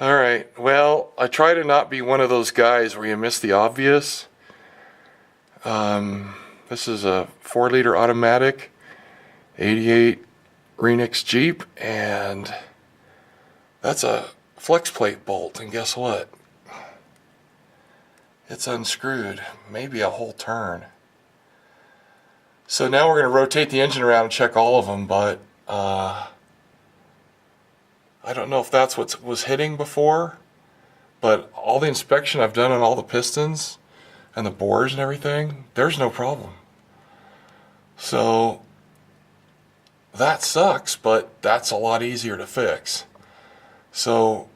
Alright, well, I try to not be one of those guys where you miss the obvious. This is a 4-liter automatic 88 Renix Jeep, and that's a flex plate bolt, and guess what? It's unscrewed, maybe a whole turn. So now we're going to rotate the engine around and check all of them, but I don't know if that's what was hitting before, but all the inspection I've done on all the pistons and the bores and everything, there's no problem. So that sucks, but that's a lot easier to fix. So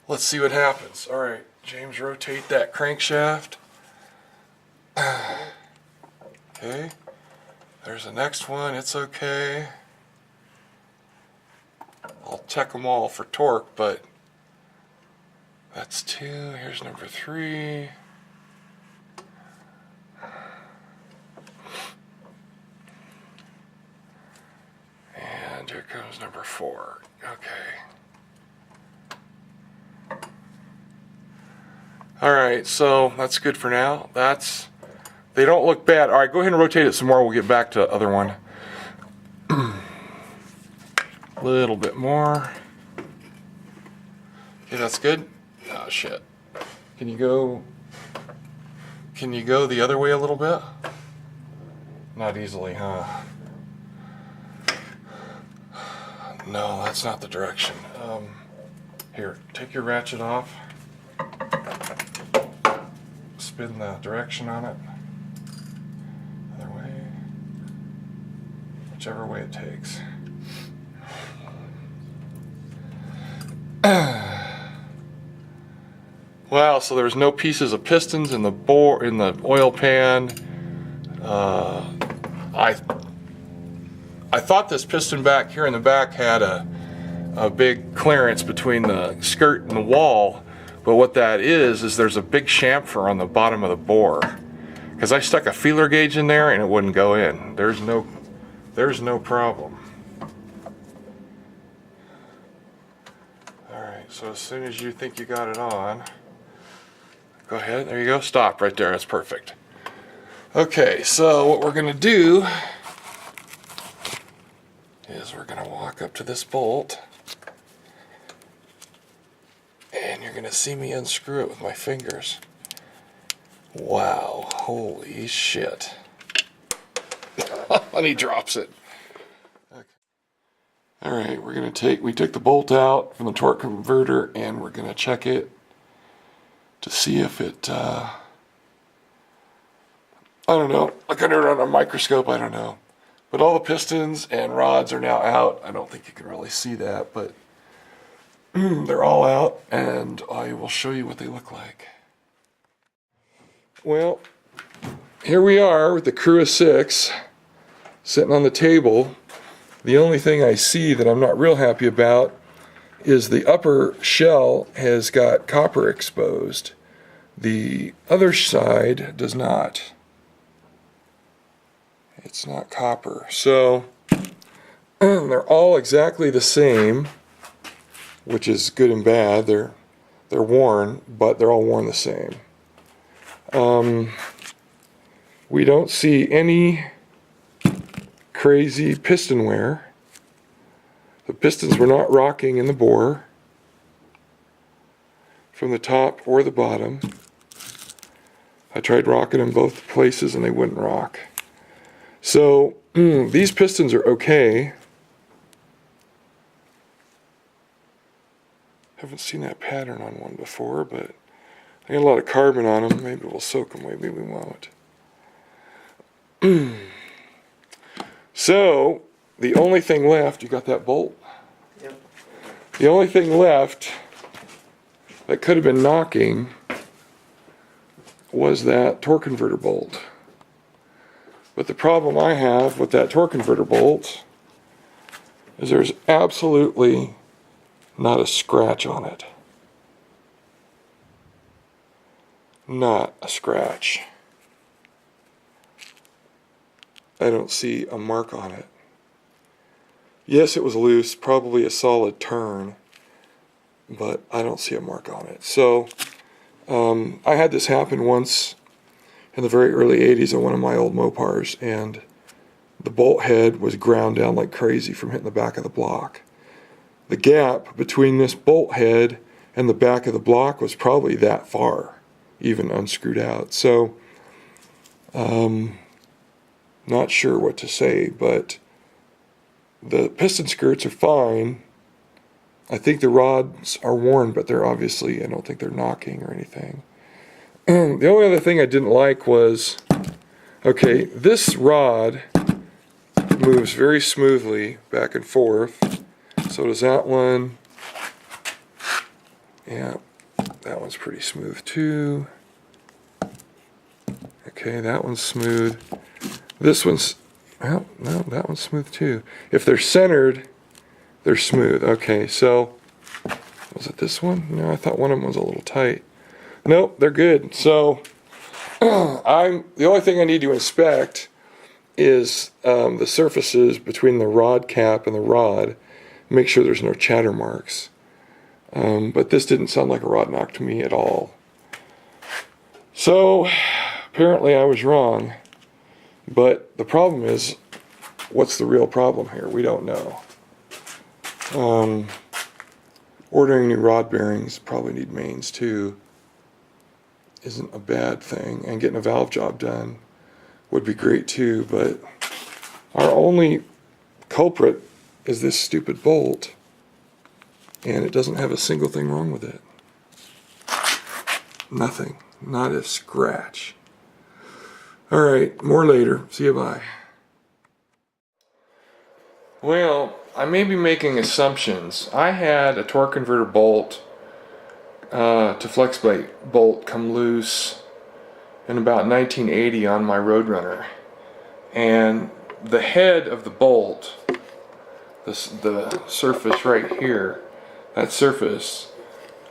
let's see what happens. All right, James, rotate that crankshaft. Okay. There's the next one, it's okay. I'll check them all for torque, but that's 2, here's number 3. And here comes number 4, okay. Alright, so that's good for now. They don't look bad. Alright, go ahead and rotate it some more. We'll get back to the other one. A little bit more. Okay, that's good. Oh, shit. Can you go the other way a little bit? Not easily, huh? No, that's not the direction. Here, take your ratchet off. Spin the direction on it. Whichever way it takes. Wow, so there's no pieces of pistons in the oil pan. I thought this piston back here in the back had a big clearance between the skirt and the wall, but what that is there's a big chamfer on the bottom of the bore. Because I stuck a feeler gauge in there and it wouldn't go in. There's no problem. Alright, so as soon as you think you got it on, go ahead, there you go, stop right there, that's perfect. Okay, so what we're going to do is we're going to walk up to this bolt, and you're going to see me unscrew it with my fingers. Wow, holy shit. And he drops it. Okay. Alright, we took the bolt out from the torque converter and we're going to check it to see if it, I don't know, look under it on a microscope, I don't know. But all the pistons and rods are now out. I don't think you can really see that, but they're all out, and I will show you what they look like. Well, here we are with the crew of 6 sitting on the table. The only thing I see that I'm not real happy about is the upper shell has got copper exposed. The other side does not. It's not copper. So they're all exactly the same, which is good and bad. They're worn, but they're all worn the same. We don't see any crazy piston wear. The pistons were not rocking in the bore from the top or the bottom. I tried rocking them both places and they wouldn't rock. So these pistons are okay. Haven't seen that pattern on one before, but I got a lot of carbon on them. Maybe we'll soak them, maybe we won't. So the only thing left, you got that bolt? Yep. The only thing left that could have been knocking was that torque converter bolt. But the problem I have with that torque converter bolt is there's absolutely not a scratch on it. Not a scratch. I don't see a mark on it. Yes, it was loose, probably a solid turn, but I don't see a mark on it. So I had this happen once in the very early 80s on one of my old Mopars, and the bolt head was ground down like crazy from hitting the back of the block. The gap between this bolt head and the back of the block was probably that far, even unscrewed out. So, not sure what to say, but the piston skirts are fine. I think the rods are worn, but they're obviously, I don't think they're knocking or anything. The only other thing I didn't like was, okay, this rod moves very smoothly back and forth. So does that one. Yeah, that one's pretty smooth too. Okay, that one's smooth. This one's, well, no, that one's smooth too. If they're centered, they're smooth. Okay, so, was it this one? No, I thought one of them was a little tight. Nope, they're good. So, the only thing I need to inspect is the surfaces between the rod cap and the rod. Make sure there's no chatter marks. But this didn't sound like a rod knock to me at all. So, apparently I was wrong. But the problem is, what's the real problem here? We don't know. Ordering new rod bearings, probably need mains too, isn't a bad thing. And getting a valve job done would be great too, but our only culprit is this stupid bolt, and it doesn't have a single thing wrong with it. Nothing. Not a scratch. Alright, more later. See you, bye. Well, I may be making assumptions. I had a torque converter bolt to flex plate bolt come loose in about 1980 on my Roadrunner, and the head of the bolt, the surface right here, that surface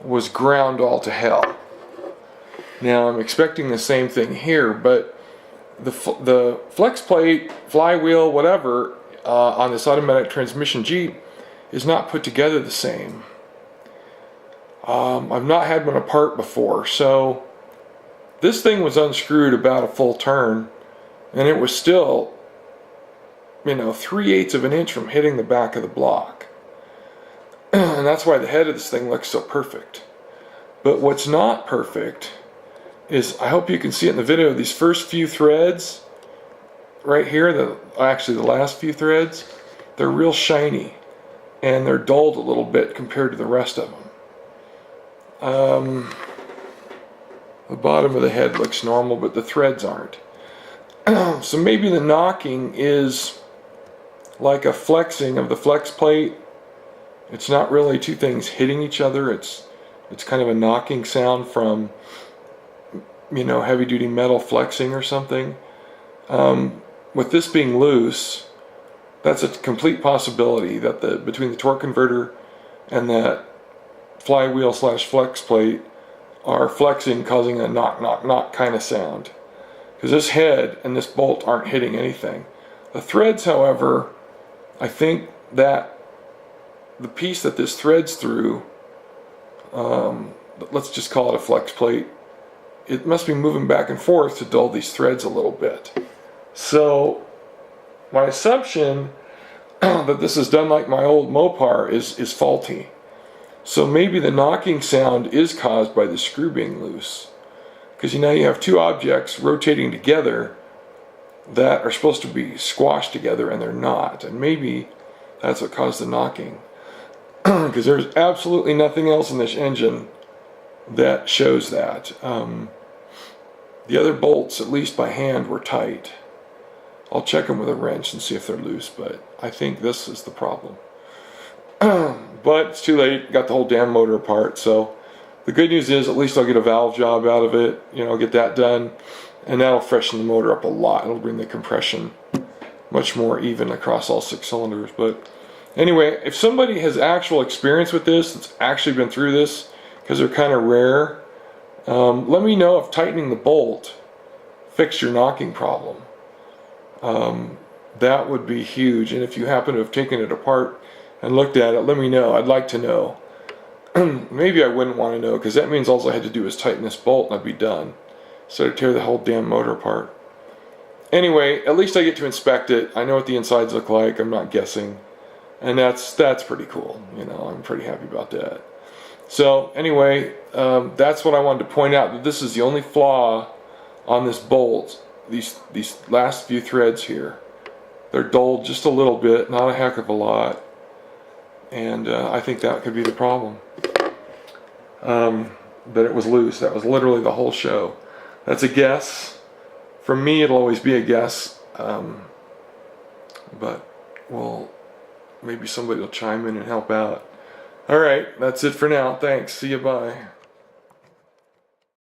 was ground all to hell. Now I'm expecting the same thing here, but the flex plate, flywheel, whatever, on this automatic transmission Jeep is not put together the same. I've not had one apart before, so this thing was unscrewed about a full turn, and it was still, 3/8 of an inch from hitting the back of the block. And that's why the head of this thing looks so perfect. But what's not perfect is, I hope you can see it in the video, these first few threads right here, actually the last few threads, they're real shiny, and they're dulled a little bit compared to the rest of them. The bottom of the head looks normal, but the threads aren't. So maybe the knocking is like a flexing of the flex plate. It's not really two things hitting each other. It's kind of a knocking sound from, heavy duty metal flexing or something. With this being loose, that's a complete possibility that between the torque converter and that flywheel / flex plate are flexing, causing a knock, knock, knock kind of sound. Because this head and this bolt aren't hitting anything. The threads, however, I think that the piece that this threads through, let's just call it a flex plate, it must be moving back and forth to dull these threads a little bit. So my assumption that this is done like my old Mopar is faulty. So maybe the knocking sound is caused by the screw being loose. Because you have two objects rotating together that are supposed to be squashed together, and they're not. And maybe that's what caused the knocking. Because there's absolutely nothing else in this engine that shows that. The other bolts, at least by hand, were tight. I'll check them with a wrench and see if they're loose, but I think this is the problem. But it's too late, got the whole damn motor apart. So the good news is, at least I'll get a valve job out of it, get that done, and that'll freshen the motor up a lot. It'll bring the compression much more even across all 6 cylinders. But anyway, if somebody has actual experience with this, that's actually been through this, because they're kind of rare, let me know if tightening the bolt fixed your knocking problem. that would be huge. And if you happen to have taken it apart and looked at it, let me know. I'd like to know. Maybe I wouldn't want to know, because that means all I had to do is tighten this bolt and I'd be done, instead of tear the whole damn motor apart. Anyway, at least I get to inspect it. I know what the insides look like. I'm not guessing. And that's pretty cool. You know, I'm pretty happy about that. So anyway, that's what I wanted to point out, that this is the only flaw on this bolt. These last few threads here, they're dulled just a little bit, not a heck of a lot. And I think that could be the problem. That it was loose. That was literally the whole show. That's a guess. For me, it'll always be a guess. But, well, maybe somebody will chime in and help out. Alright, that's it for now. Thanks. See you, bye.